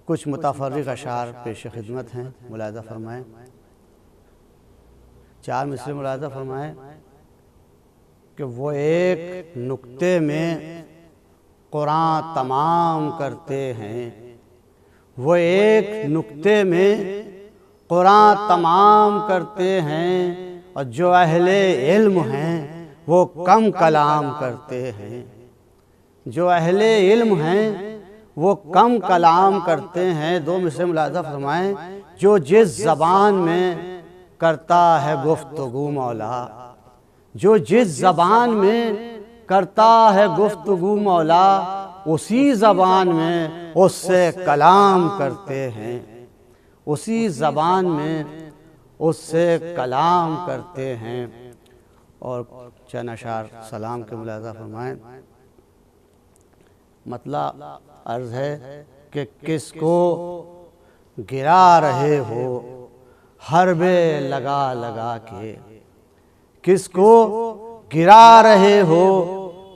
कुछ मुतफर्रिक़ अशार पेश खिदमत हैं, मुलाहिज़ा फरमाएँ। 4 मिसरे मुलाहिज़ा फरमाएँ कि वो एक नुक्ते में कुरान तमाम करते हैं, वो एक नुक्ते में कुरान तमाम करते हैं, और जो अहले इल्म हैं वो कम कलाम करते हैं। जो अहले इल्म हैं वो कम कलाम करते हैं। 2 मिसरे मुलाहिज़ा फरमाएँ, जो जिस ज़बान में करता है गुफ्तगू मौला, जो जिस ज़बान में करता है गुफ्तगू मौला, उसी ज़बान में उससे कलाम करते हैं, उसी ज़बान में उससे कलाम करते हैं। और चंद अशार सलाम के मुलाहिज़ा फरमाएँ। मतलब अर्ज़ है कि किसको गिरा रहे हो हरबे लगा लगा के, किसको गिरा रहे हो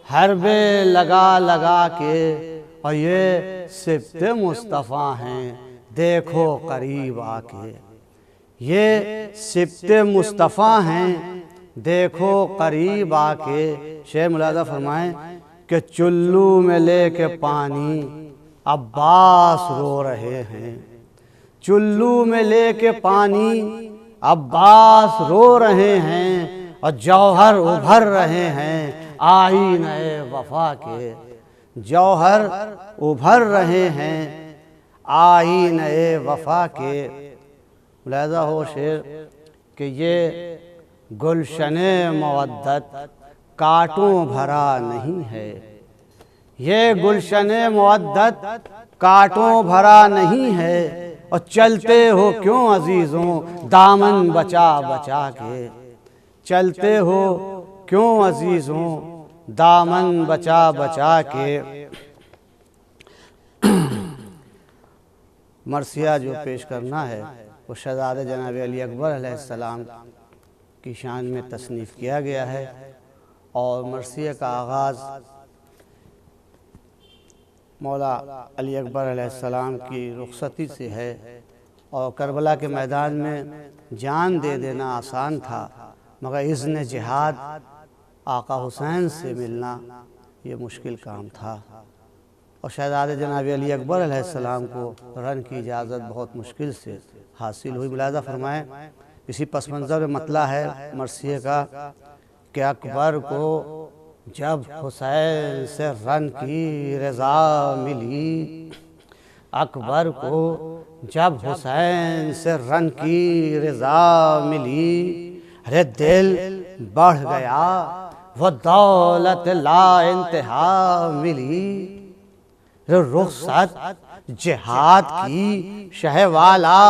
हरबे लगा लगा के, और ये सिफ्ते मुस्तफ़ा हैं देखो करीब आके, ये सिफ्ते मुस्तफ़ा हैं देखो करीब आके। शेर मुलाहिज़ा फरमाएँ कि चुल्लू में लेके पानी अब्बास रो रहे हैं, चुल्लू में लेके पानी अब्बास रो रहे हैं, और जौहर उभर रहे हैं आईने वफा के, जौहर उभर रहे हैं आईने वफा के। मुलाहिज़ा हो शेर कि ये गुलशने मवद्दत कांटों भरा नहीं है, ये गुलशने मवद्दत कांटों भरा नहीं है, और चलते हो क्यों अजीज़ों दामन बचा बचा के, चलते हो क्यों अजीज़ों दामन बचा बचा के। मरसिया जो पेश करना है वो शहज़ादे जनाब अली अकबर अलैहिस्सलाम की शान में तसनीफ़ किया गया है, और मरसिया का आगाज़ मौला अली अकबर अलैहिस्सलाम की रुखसती से है। और करबला के मैदान में जान दे देना आसान था, मगर इज़्न जिहाद आका हुसैन से मिलना ये मुश्किल काम था, और शहज़ादे जनाब अली अकबर अलैहिस्सलाम को रन की इजाज़त बहुत मुश्किल से हासिल हुई। मुलाहिज़ा फरमाएँ, इसी पस मंज़र में मतला है मरसिया का कि अकबर को जब हुसैन से रन की रज़ा मिली, अकबर को जब हुसैन से रन की रज़ा मिली, अरे दिल बढ़ गया वो दौलत ला इंतहा मिली, रुखसत जिहाद की शहवाला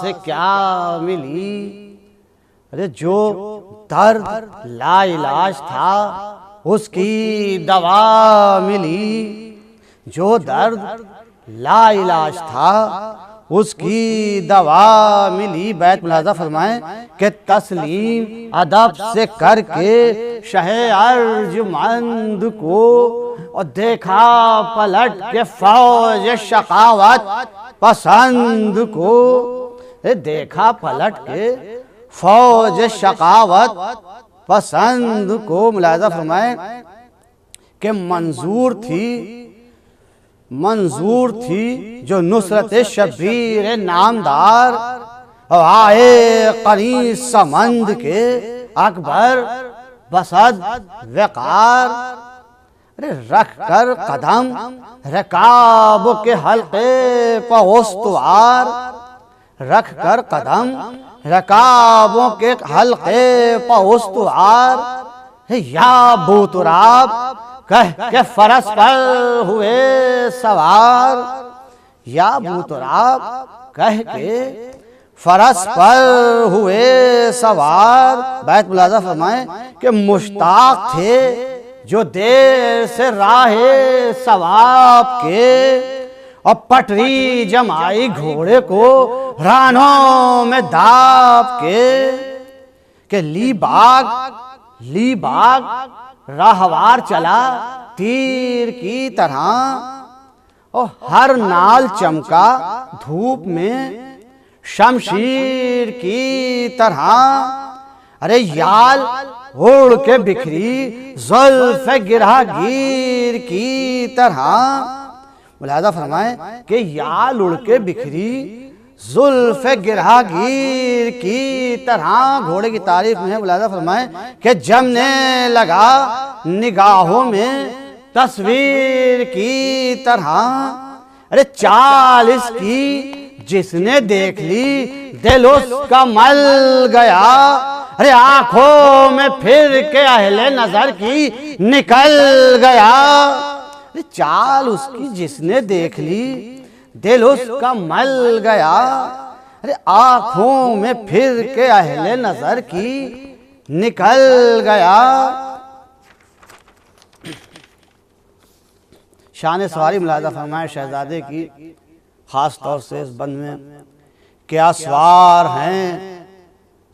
से क्या मिली। अरे जो दर्द ला इलाज था उसकी दवा मिली, जो दर्द ला इलाज था उसकी दवा मिली। बैत मुलाहिज़ा फरमाएं कि तस्लीम अदब से करके शहे अर्जुमंद को, और देखा पलट के फौज शकावत पसंद को, देखा पलट के फौज शकावत पसंद को। मुलाहिज़ा फरमाएं कि मंजूर थी जो नुसरत शबीर नामदार, और आए करीब समंद के अकबर बसद वकार। अरे रख कर कदम रकाब के हल्के पहुस्तवार, रख कर कदम रकाबों के हल्के पहुस्तवार। या बूतराब कह के फरस पर हुए सवार, या बूतराब कह के फरस पर हुए सवार। बैत मुलाहिज़ा फरमाएं कि मुश्ताक थे जो देर से राहे सवाब के, और पटरी जमाई घोड़े को रानों में दाब के ली बाग राहवार चला तीर की तरह, और हर नाल चमका धूप में शमशीर की तरह। अरे याल उड़ के बिखरी जुल्फ गिरहगीर की तरह। मुलाहिजा फरमाए कि याल उड़ के बिखरी जुल्फ गिरहगीर की तरह। घोड़े की तारीफ में है, मुलाहिजा फरमाए कि जमने लगा निगाहों में तस्वीर की तरह। अरे चाल इसकी जिसने देख ली दिल उसका मल गया। अरे आंखों में फिर के अहले नजर की निकल गया। अरे चाल उसकी जिसने देख ली दिल उसका मल गया। अरे आंखों में फिर के अहले नजर की निकल गया। शान सवारी मुलाहिजा फरमाए शहजादे की खास तौर से इस बंद में, क्या सवार हैं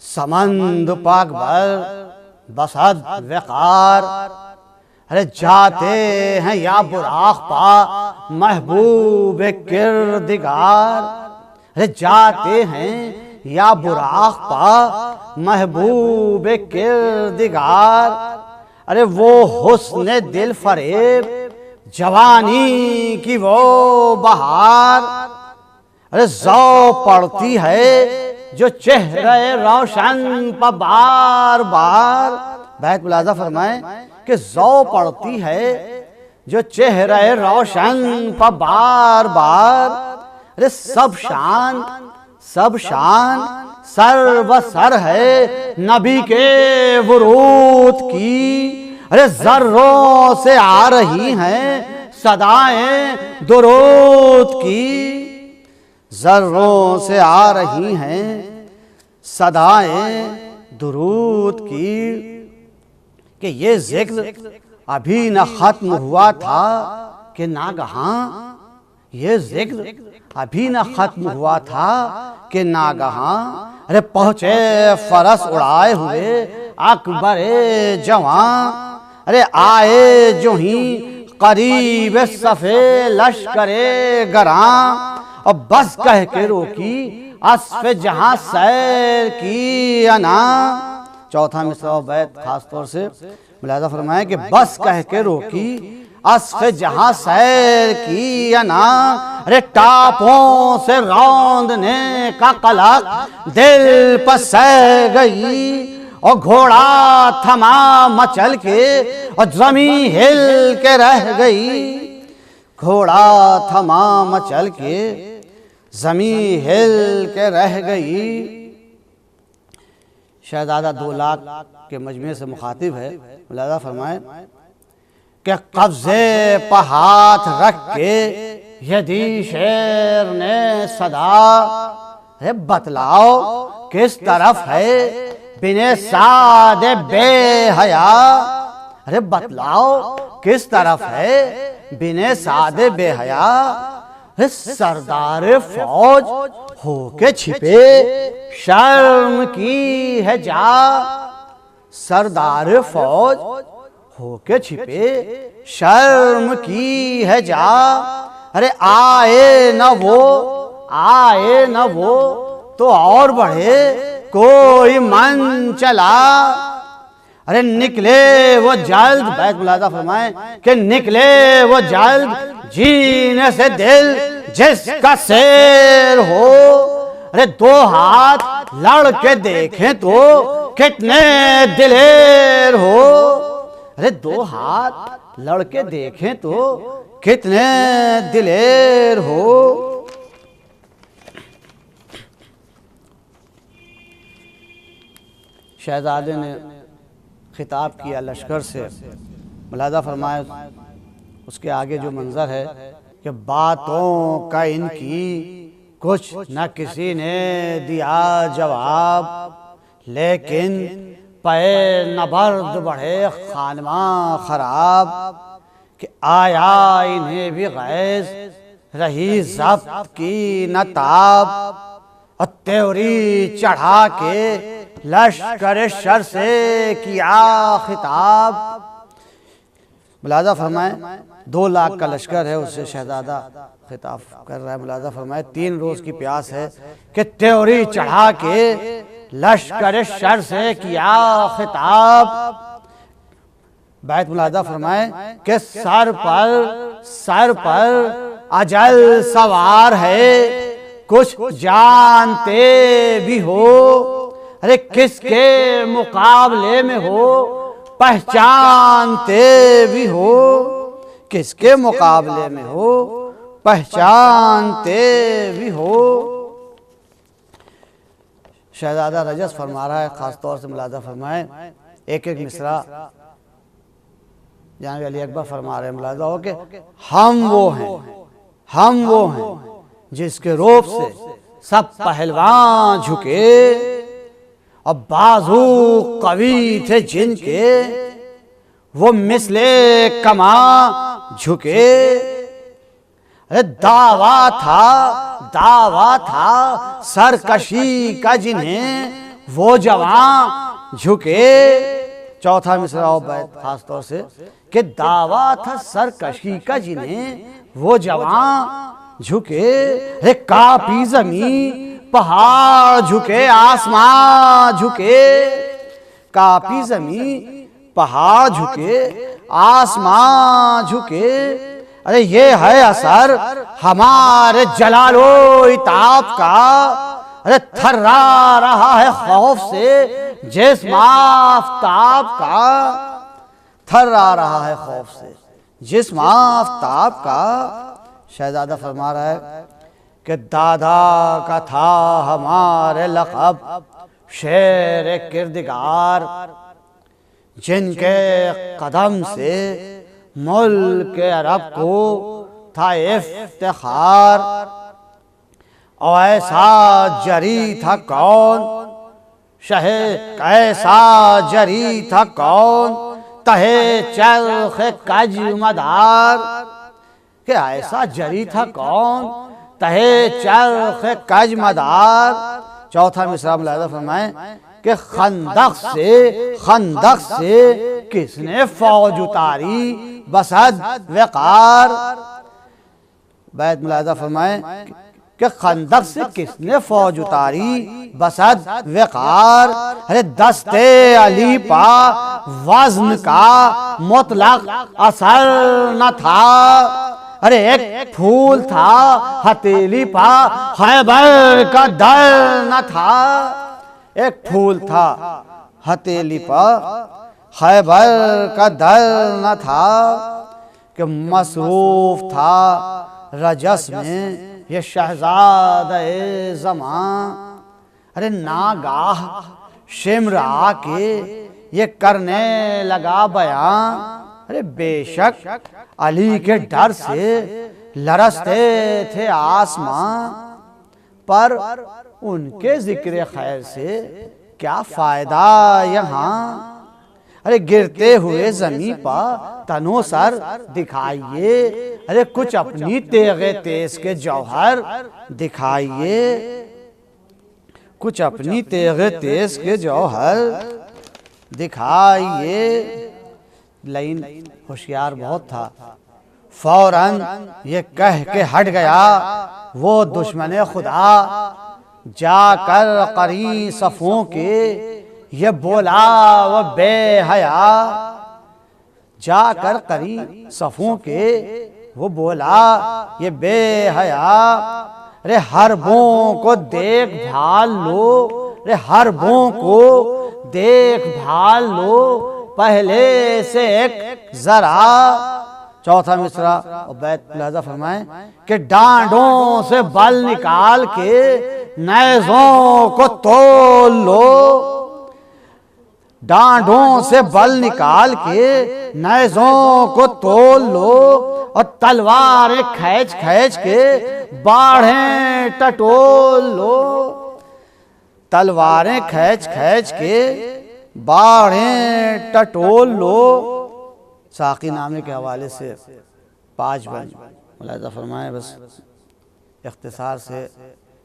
समंद पाक भर बसद वक़ार। अरे जाते हैं या बुराक पा महबूब किरदिगार। अरे जाते हैं या बुराक पा महबूब किरदिगार। अरे वो हुस्न दिल फरेब जवानी की वो बहार। अरे जौ पड़ती है जो चेहरे रोशन पर बार बार। बैत मुलाहिजा फरमाए कि जौ पड़ती है जो चेहरे रोशन पर बार बार। अरे सब शान सर व सर है नबी के वुरूद की। अरे जर्रों से आ रही हैं सदाएं दुरूद की। जर्रों से आ रही हैं सदाएं दुरूद की। कि ये जिक्र अभी न खत्म हुआ था कि नागहां। ये जिक्र अभी न खत्म हुआ था कि नागहां। अरे पहुंचे फरस उड़ाए हुए अकबरे जवां। अरे आए जो ही करीब सफ़े लश्करे गरां। और बस कह के रोकी अस्फ़े जहां सैर की अना। चौथा मिसरा बैत खास तौर से मुलाहिजा फरमाए कि बस कह के रोकी अस्फ़े जहां सैर की अना। अरे टापों से रौंदने का कलक दिल पर सह गई। और घोड़ा थमा मचल के और जमी हिल के रह गई। घोड़ा थमा मचल के जमी हिल के रह गई। शहजादा 2 लाख के मजमे से मुखातिब है। मुलाहिजा फरमाए कि कब्जे पर हाथ रख के यदि शेर ने सदा। अरे बतलाओ किस तरफ है बिने सादे बेहया। अरे बतलाओ किस तरफ है बिने सादे बेहया। अरे सरदार फौज होके छिपे शर्म की है जा। सरदार फौज होके छिपे शर्म की है जा। अरे आए न वो तो और बढ़े कोई मन चला। अरे निकले वो जल्द। बैत मुलाहिजा फरमाए कि निकले वो जल्द जीने से दिल जिसका शेर हो। अरे 2 हाथ लड़ के देखें तो कितने दिलेर हो। अरे 2 हाथ लड़ के देखें तो कितने दिलेर हो। शहजादे ने खिताब किया लश्कर से। मुलाहिजा फरमाए उसके आगे जो मंजर है कि बातों का इनकी कुछ न किसी ने दिया जवाब। लेकिन पे नबर्द बढ़े खानमा खराब। कि आया इन्हें भी गैस रही ज़ब्त की नताब। और त्योरी चढ़ा के लश्कर शर से किया खिताब। मुलाजा फरमाए 2 लाख का लश्कर है, उससे शहजादा खिताब कर रहा है। मुलाजा फरमाए 3 रोज की प्यास है कि त्योरी चढ़ा के लश्कर शर से किया खिताब। बैत मुलाजा फरमाए कि सर पर अजल सवार है, कुछ जानते भी हो, अरे किसके मुकाबले में हो, पहचानते भी हो, किसके मुकाबले में हो, पहचानते भी हो। शहजादा रजस फरमा रहा है, खास तौर से मुलाजा फरमाए एक एक मिसरा जान अली अकबर फरमा रहे हैं, मुलाजा हो के हम वो हैं जिसके रूप से सब पहलवान झुके और बाजू कवि थे जिनके, वो मिसले कमा झुके। अरे दावा था सरकशी का जिन्हें वो जवान झुके। चौथा मिसरा और बैत खास तौर से कि दावा था सरकशी का जिन्हें वो जवान झुके। अरे कापी जमीन पहाड़ झुके, आसमां झुके, कापी जमीन पहाड़ झुके, आसमां झुके। अरे ये है असर हमारे जलालो इताब का, अरे थर्रा रहा है खौफ से जिस्म आफताब का, थर्रा रहा है खौफ से जिस्म आफताब का। शहजादा फरमा रहा है कि दादा का था हमारे लक़ब शेर किरदगार, जिनके कदम से मुल्क अरब को था इफ्तिखार। और ऐसा जरी था कौन शहे, कैसा जरी था कौन तहे चरख कज मदार, कि ऐसा जरी था कौन तहे चरख कज मदार। चौथा मिसरा मुलाहिज़ा फरमाएं कि खंदक से किसने फौज उतारी बसद वक़ार। बैत मुलाहिज़ा फरमाएं कि खंदक से किसने फौज उतारी बसद वक़ार। अरे दस्ते अली पा वज़न का मुतलक असर न था, अरे एक फूल था हथेली पा खैबर का दर न था, एक फूल था हथेली पा खैबर का दर न था। कि मसरूफ था रजस में ये शहजादे ज़मां, अरे नागाह शिम्र आके ये करने लगा बयां। अरे बेशक अली के डर से लरसते थे आसमां, पर उनके जिक्र खैर से क्या फायदा यहाँ। अरे गिरते हुए जमीन पर तनो सर दिखाइए, अरे कुछ अपनी तेगे तेज के जौहर दिखाइए, कुछ अपनी तेगे तेज के जौहर दिखाइए। लाइन होशियार बहुत था, फौरन ये कह के हट गया वो दुश्मन खुदा, जाकर करी सफ़ों के ये बोला वो बेहया, जाकर करी सफ़ों के वो बोला ये बेहया। अरे हरबों को देख भाल लो, अरे हरबों को देख भाल लो पहले से एक जरा। चौथा मिसरा और बैत मुलाहिज़ा फरमाएं कि डांडों से बल निकाल के नेज़ों को तोल लो, डांडों से बल निकाल के नेज़ों को तोल लो, और तलवारें खींच खींच के बाढ़ें टटोल लो, तलवारें खींच खींच के बाढ़ें टटोल लो। साकी नामे के हवाले से 5 बन मुलाहिज़ा फरमाए बस इख्तिसार से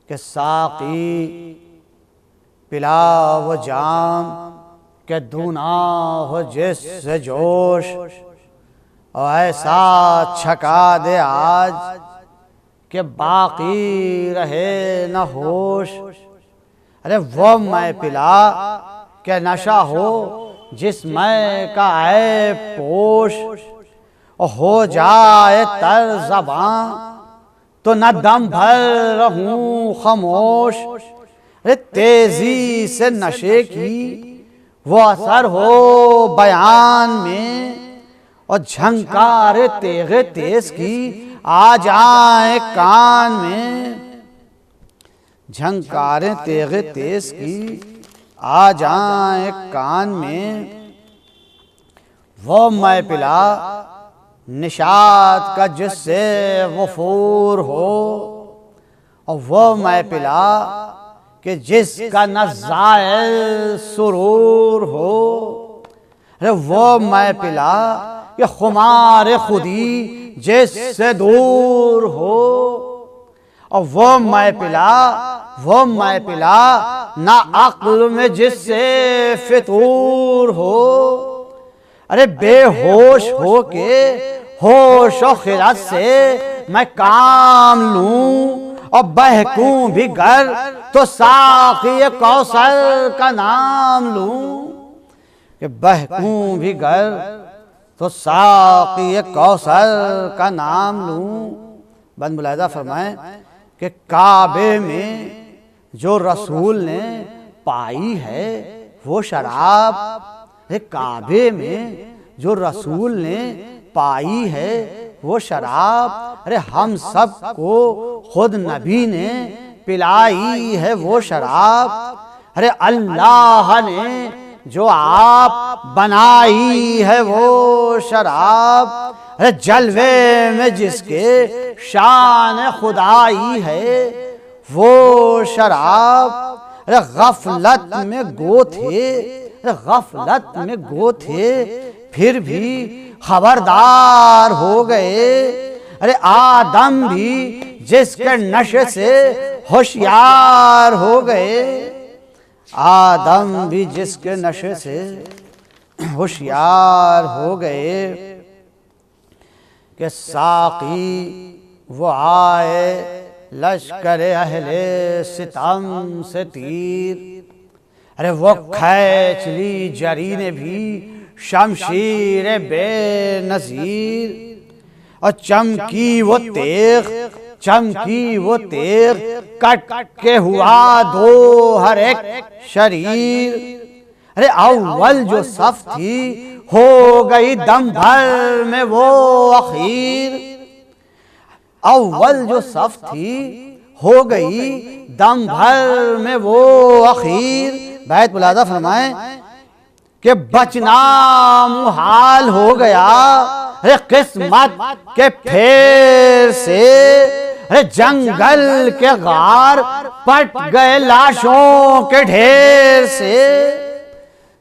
कि साकी पिला वो जाम के दूना हो जिससे जोश, और ऐसा छका दे आज कि बाकी रहे न होश। अरे वो मैं पिला के नशा हो जिस मैं का है पोश, और हो जाए तर ज़बां तो न दम भर रहूं खामोश। अरे तेजी से नशे की वो असर हो बयान में, और झंकार तेगे तेज की आ जाए कान में। झंकारें तेगे तेज की आ जाए कान में। वो मैं पिला निशात का जिससे वफूर हो, और वो मैं पिला कि जिसका न ज़ायल सुरूर हो। अरे वो मैं पिला कि खुमार खुदी जिससे दूर हो, और वो मैं पिला ना अक्ल में जिससे फितूर हो। अरे बेहोश हो के होश और खिरत से मैं काम लूं, और बहकूं भी गर तो साक़ी कौसर का नाम लूं। कि बहकूं भी गर तो साक़ी कौसर का नाम लूं। बंद मुलाहिज़ा फरमाएं कि काबे में जो रसूल ने पाई है वो शराब। काबे में जो रसूल ने पाई है वो शराब। अरे हम सब को खुद नबी ने पिलाई है वो शराब। अरे अल्लाह ने जो आप बनाई है वो शराब। अरे जलवे में जिसके शान खुदाई है वो शराब। अरे गफलत में गो थे, गफलत में गो थे, फिर भी खबरदार हो गए। अरे आदम भी जिसके नशे से होशियार हो गए। आदम भी जिसके नशे से होशियार हो गए। कि साकी वो आए लश्कर अहले सितम से तीर। अरे वो खैच ली जरी ने भी शमशीर बेनज़ीर, और चमकी वो तेग कट के हुआ दो हर एक शरीर। अरे अव्वल जो सफ थी हो गई दम भर में वो अखीर। अव्वल जो सफ थी हो गई दम भर में वो अखीर। बैत मुलादा फरमाएं कि बचना मुहाल हो गया अरे किस्मत के फेर से। अरे जंगल के गार पट गए लाशों के ढेर से।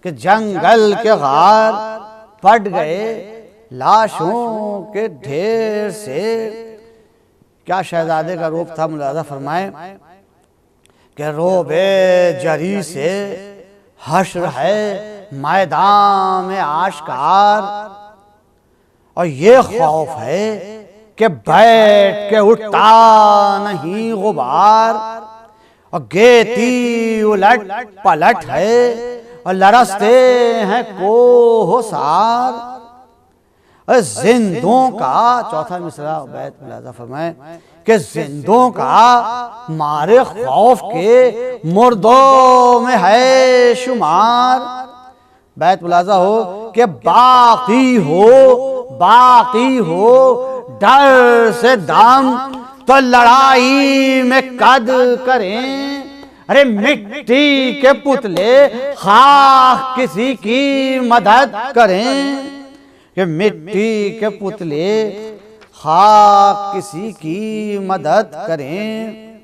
कि जंगल के गार पट गए लाशों के ढेर से। क्या शहजादे का रूप था, मुलाजा फरमाए कि रोबे जरी से हश्र है मैदान में आश्कार, और ये खौफ है कि बैठ के उठता नहीं गुबार, और गेती उलट पलट है और लरसते हैं कोहसार। जिंदों का चौथा मिसरा बैत मुलाजा फरमाए कि जिंदों का मारे खौफ के मुर्दों में है शुमार। बैत मुलाजा हो कि बाकी हो डर से दम तो लड़ाई में कद करें। अरे मिट्टी के पुतले खाक किसी की मदद करें। कि मिट्टी के पुतले खाक किसी की मदद करें।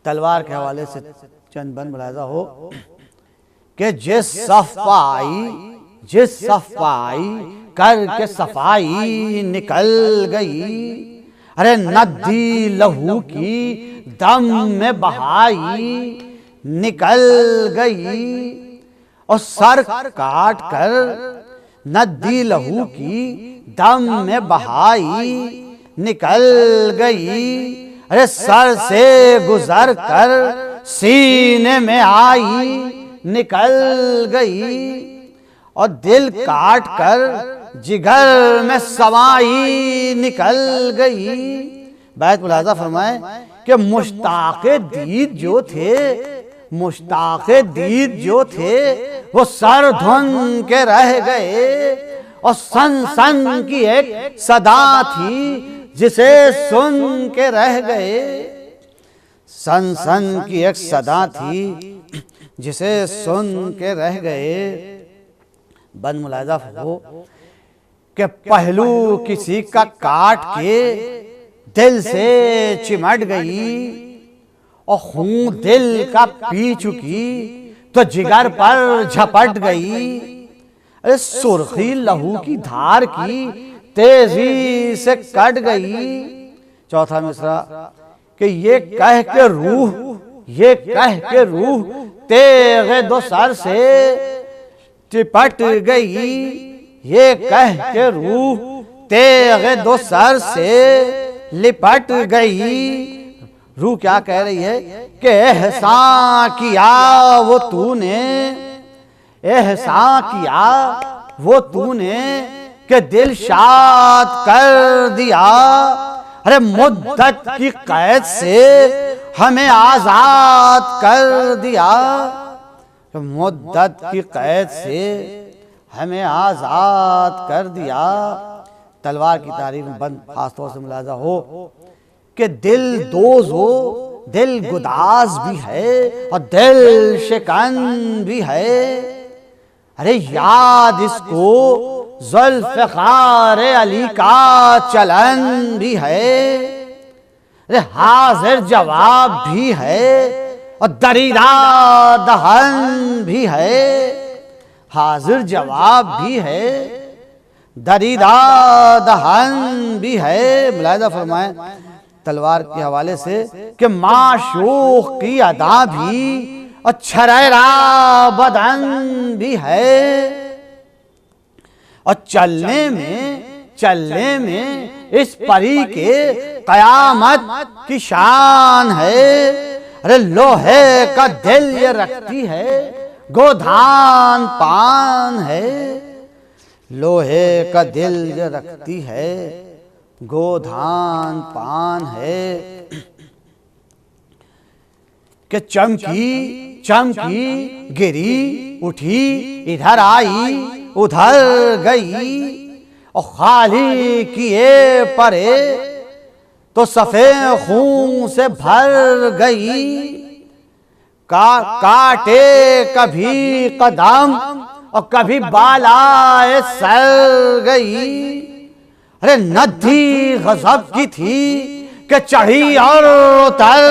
तलवार के हवाले से चंद बंद मुलाजा हो कि जिस सफ पाई करके सफाई निकल गई। अरे नदी लहू की दम में बहाई निकल गई, और सर काट कर नदी लहू की दम में बहाई निकल गई। अरे सर से गुजर कर सीने में आई निकल गई और दिल काट कर जिगर में समाई निकल गई। बैत मुलाजा फरमाए कि मुश्ताक़े दीद जो थे, मुश्ताक़े दीद जो थे वो सर धुन के रह गए और सन सन की एक सदा थी जिसे सुन के रह गए। सन सन की एक सदा थी जिसे सुन के रह गए। बंद मुलाजा हो कि पहलू किसी का काट के दिल से चिमट गई और खून दिल का पी चुकी तो जिगर पर झपट गई। अरे सुर्खी लहू की धार की तेजी से कट गई। चौथा मिसरा कि ये कह के रूह तेगे दो सर से चिपट गई। ये कह के रूह तेगे दो सर से लिपट गई। रूह क्या कह रही है कि एहसान किया वो तूने, एहसान किया वो तूने कि दिल शाद कर दिया। अरे मुद्दत की कैद से हमें आजाद कर दिया। मुद्दत की कैद से हमें आजाद कर दिया। तलवार की तारीफ में बंद खासतौर से मुलाजा हो कि दिल दोज हो, दिल गुदाज भी है और दिल शिकन भी है। अरे याद इसको ज़ुल्फ़िकार अली का चलन भी है। अरे हाजिर जवाब भी है और दरीदा दहन भी है। हाजिर जवाब भी है, दरीदा दहन भी है। मुलाहिज़ा फरमाए तलवार के हवाले से कि माशूक की अदा भी और छरैरा बदन भी है। और चलने में इस परी के कयामत की शान है। अरे लोहे का दिल ये रखती है, गोधान पान है। लोहे का दिल ये रखती है, गोधान पान है। कि चमकी गिरी उठी, इधर आई उधर गई और खाली किए परे तो सफेद खून से भर गई। काटे कभी कदम और कभी बालाए सर गई। अरे नदी गजब की थी कि चढ़ी और उतर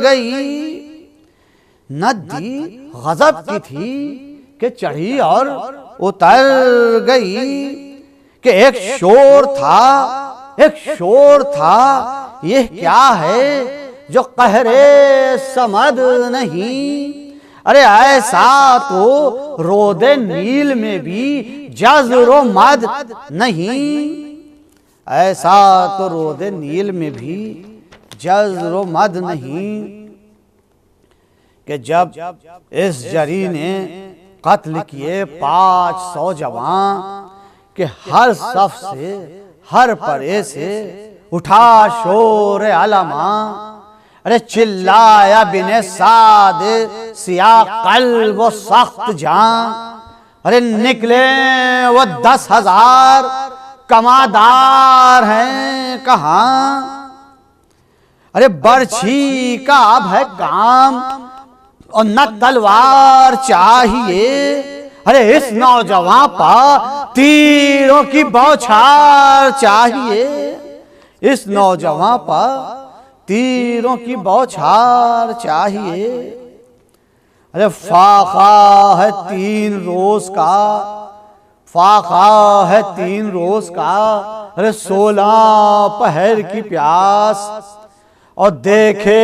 गई। नदी गजब की थी कि चढ़ी और उतर गई। कि एक शोर था ये क्या है जो कहरे समद नहीं। अरे ऐसा तो रोदे नील में भी जज़्र मद नहीं। ऐसा तो रोदे नील में भी जज़्र मद नहीं। कि जब इस जरी ने कत्ल किए 500 जवान कि हर सफ से हर परे से उठा शोर अलमा। अरे चिल्लाया बिने साद सिया कल्ब वो सख्त जान। अरे निकले वो 10,000 कमादार हैं कहाँ। अरे बर्छी का अब है काम और न तलवार चाहिए। अरे इस नौजवान पर तीरों की बौछार चाहिए। इस नौजवान पर तीरों की बौछार चाहिए। अरे फाका है 3 रोज का, फाका है 3 रोज का। अरे 16 पहर की प्यास और देखे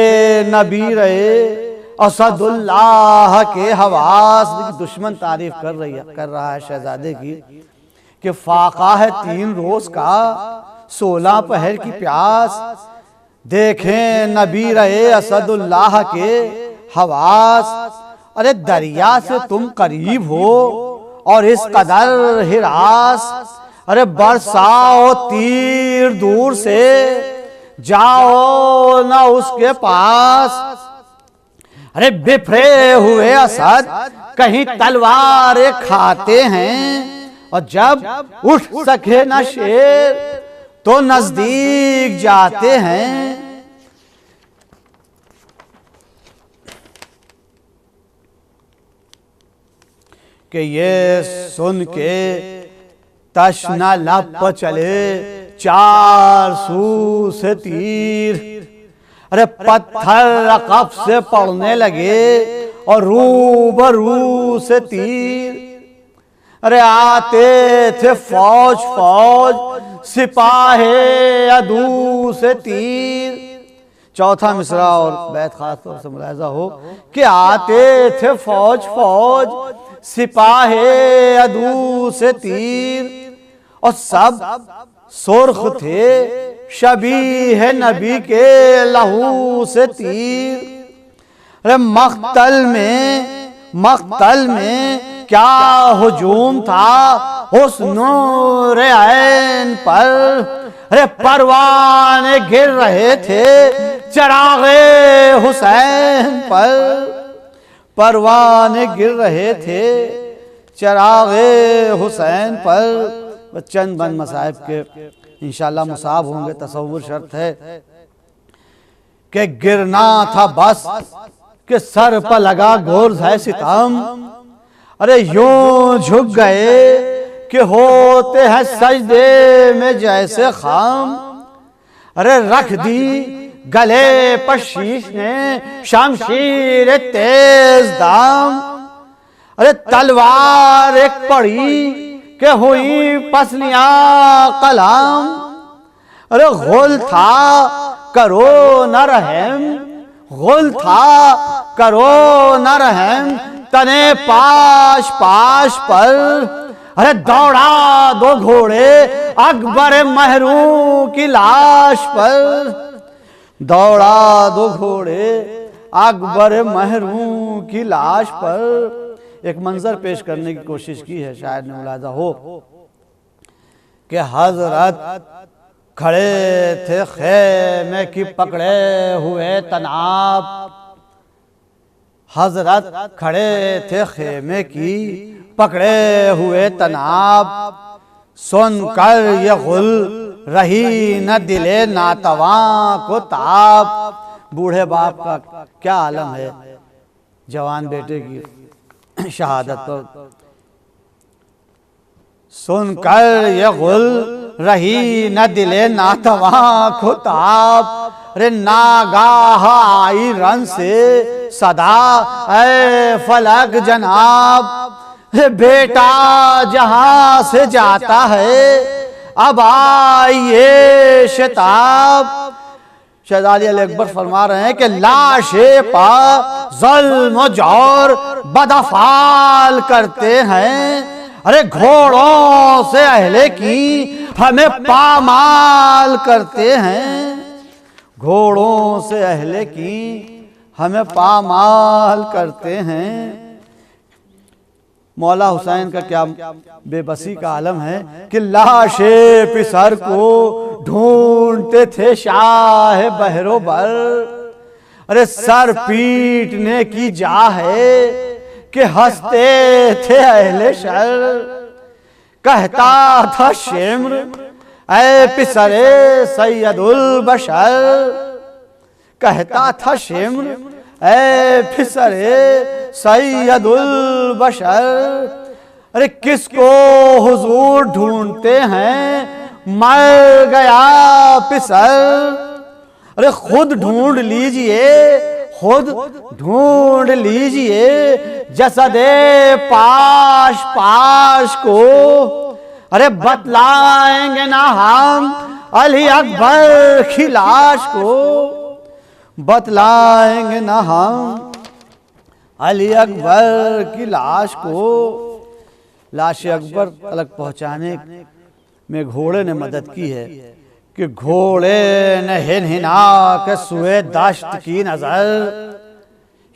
नबी रहे असदुल्लाह के हवास। दुश्मन तारीफ कर रहा है शहजादे की कि फाका है 3 रोज का 16 पहर की प्यास, देखें नबी रहे असदुल्लाह के हवास। अरे दरिया से तुम करीब हो और इस कदर हिरास, अरे बरसाओ तीर दूर से जाओ ना उसके पास। अरे बिफरे हुए असद कहीं तलवारें खाते हैं, और जब उठ सके न शेर तो नजदीक जाते हैं। कि ये सुन के तशना लब पर चले 4 सू से तीर। अरे पत्थर रकब से पड़ने लगे और रूबरू से तीर। अरे आते थे फौज फौज सिपाहे अदू से तीर। चौथा मिसरा और बैत खास तौर से मुलाहिजा हो कि आते थे फौज फौज सिपाहे अदू से तीर, और सब सुर्ख थे शबी है नबी के लहू से तीर। अरे मख्तल में क्या हुजूम था हुस्न ऐन पर। अरे परवाने गिर रहे थे चरागे हुसैन पर। परवाने गिर रहे थे चरागे हुसैन पर। चंद बंद मसाहिब के इंशाल्लाह मुसाब होंगे, तसव्वुर शर्त है कि गिरना था बस कि सर पर लगा गोर्ज है सितम। अरे यूं झुक गए कि होते हैं सजदे में जैसे खाम। अरे रख दी गले पर शीश ने शमशीर तेज दाम। अरे तलवार एक पड़ी कि हुई पसलियां कलाम। अरे गुल था करो न रहम, गुल था करो न रहम तने पाश पाश पर। अरे दौड़ा 2 घोड़े अकबर महरू की लाश पर। दौड़ा 2 घोड़े अकबर महरू की लाश पर। एक मंजर पेश करने की कोशिश की है शायद ने मुलाहिजा हो कि हजरत खड़े थे खेमे की पकड़े हुए तनाब। हजरत खड़े थे खेमे की पकड़े हुए तनाब। सुनकर ये गुल रही न दिले नातवा को ताब। बूढ़े बाप का क्या आलम है जवान बेटे की शहादत पर। सुनकर ये गुल रही न दिले नातवा को ताब। रे नागाह आई रन से सदा ऐ फलक जनाब। बेटा जहां से जाता है अब आइए शताब। शहजादी अली अकबर फरमा रहे हैं कि लाशे पा ज़ुल्म जौर बदफाल करते हैं। अरे घोड़ों से अहले की हमें पामाल करते हैं। घोड़ों से अहले की हमें पामाल करते हैं। मौला हुसैन का क्या बेबसी का आलम है कि लाशे पिसर को ढूंढते थे शाह बहरोबर। अरे सर पीटने की जा है कि हंसते थे अहले शर। कहता था शेम्र ऐ पिसरे सैयदुल बशर। कहता था शेम्र ऐ फिसरे सैयदुल बशर। अरे किसको हुजूर ढूंढते हैं मर गया पिसर। अरे खुद ढूंढ लीजिए खुद ढूंढ लीजिए जसदे पाश पाश को। अरे बतलाएंगे ना हम अली अकबर की लाश को। बतलाएंगे ना हम अली अकबर की लाश को। लाश अकबर तक पहुँचाने में घोड़े ने मदद की है कि घोड़े ने हिनहिना के सुए दाश्त की नजर,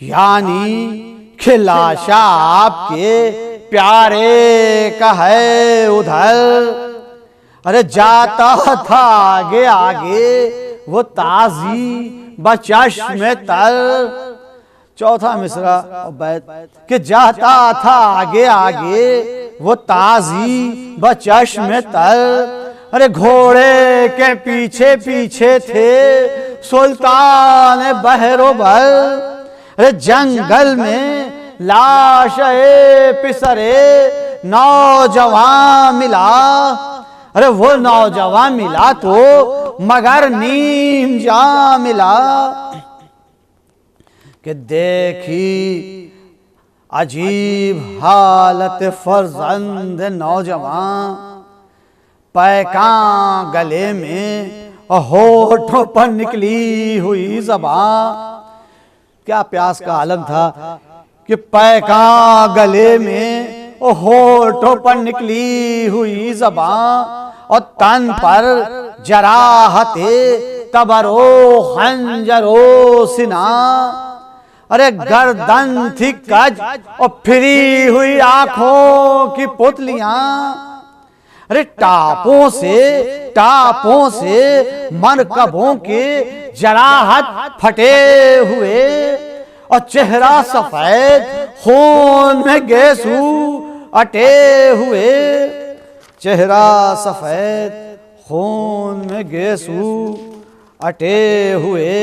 यानी कि लाशा आपके प्यारे का है उधर। अरे जाता था आगे आगे वो ताजी बचश्मे तर। चौथा मिसरा बैत कि जाता था आगे आगे वो ताजी बचश्मे तर। अरे घोड़े के पीछे पीछे थे सुल्तान बहरोबर। अरे जंगल में लाश पिसरे नौजवान मिला। अरे वो नौजवान मिला तो मगर नीम जा मिला। कि देखी अजीब हालत फर्जंद नौजवान, पैकां गले में और होठों पर निकली हुई ज़बान। क्या प्यास का आलम था कि पैकां गले में और होठों पर निकली हुई ज़बान और तन पर जराहते तबरो खंजरो सिना। अरे गर्दन थी कज और फिरी हुई आंखों की पुतलियां। अरे टापों से मरकबों के जराहत फटे हुए और चेहरा सफेद खून में गेसू अटे हुए। चेहरा सफेद खून में गेसू अटे हुए।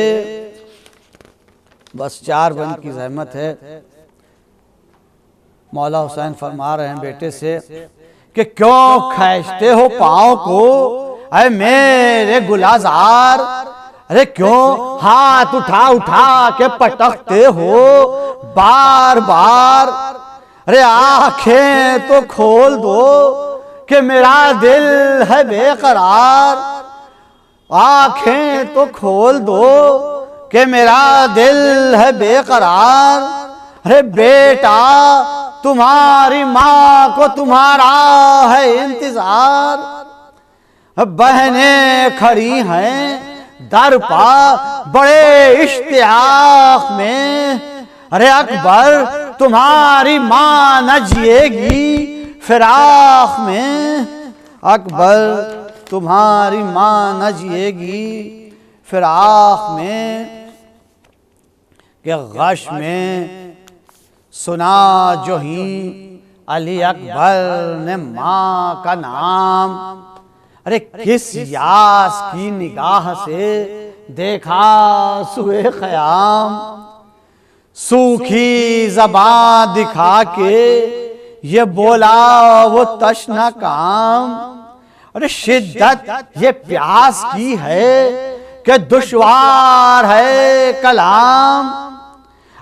बस 4 बंद की ज़हमत है। मौला हुसैन फरमा रहे हैं बेटे से कि क्यों खींचते हो पाँव को अरे मेरे गुलाजार। अरे क्यों हाथ उठा उठा के पटकते हो बार बार। अरे आंखें तो खोल दो कि मेरा दिल है बेकरार। आंखें तो खोल दो कि मेरा दिल है बेकरार। अरे बेटा तुम्हारी माँ को तुम्हारा है इंतजार। बहनें खड़ी हैं दर पा बड़े इश्तियाक में। अरे अकबर तुम्हारी माँ न जिएगी फिराक में। अकबर तुम्हारी माँ न जिएगी फिराक में। कि गश में सुना जो ही अली अकबर ने माँ का नाम। अरे किस यास की निगाह से देखा सुए ख़याम। सूखी ज़बान दिखा के ये बोला वो तश्ना काम। अरे शिद्दत ये प्यास की है कि दुश्वार है कलाम।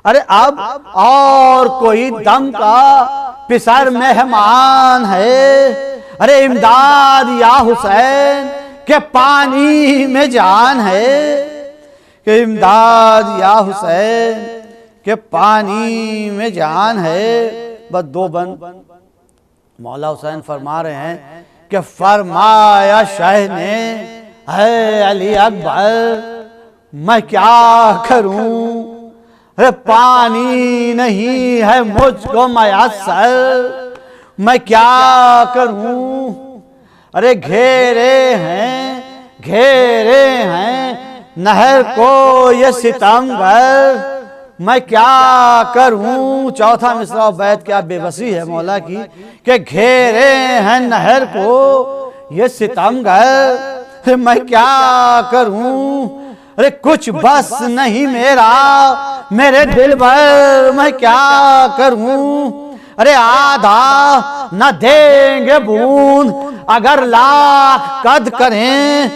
अरे अब और कोई दम का पिसर मेहमान है। अरे इमदाद या हुसैन के पानी में जान है। कि इमदाद या हुसैन के पानी में जान है। बस 2 बंद। मौला हुसैन फरमा रहे हैं कि फरमाया शाह ने है अली अकबर मैं क्या करूं। अरे पानी नहीं है मुझको मयस्सर मैं क्या करूं। अरे घेरे हैं नहर को ये सितमगर मैं क्या करूं। चौथा मिसरा बैत क्या बेबसी है मौला की कि घेरे हैं नहर को ये सितमगर मैं क्या करूं। अरे कुछ बस नहीं मेरा मेरे दिल भर मैं क्या करूं। अरे आधा न देंगे बूंद अगर लाख कद करें।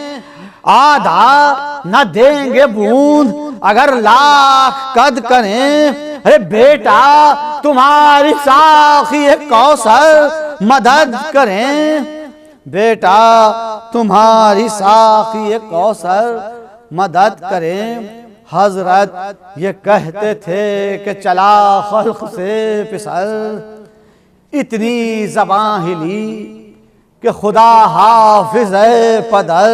आधा न देंगे बूंद अगर लाख कद करें। अरे बेटा तुम्हारी साखी कौसर मदद करें। बेटा तुम्हारी साखी कौसर मदद करें। हजरत ये कहते थे कि चला खल्क से पिसल। इतनी ज़बां हिली कि खुदा हाफिज है पदर।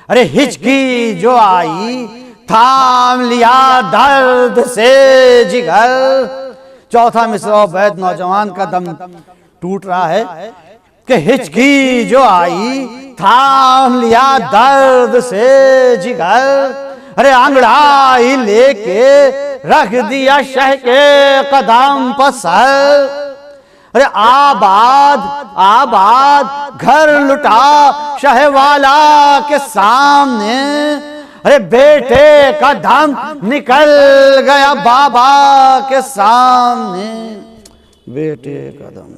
अरे हिचकी जो आई थाम लिया दर्द से जिगर। चौथा मिसरा बैत नौजवान का दम टूट रहा है कि हिचकी जो आई थाम लिया दर्द से जिगर। अरे अंगड़ाई लेके रख दिया शह के कदम पर सर। अरे आबाद आबाद घर लुटा शहवाला के सामने। अरे बेटे का दम निकल गया बाबा के सामने, बेटे का दम।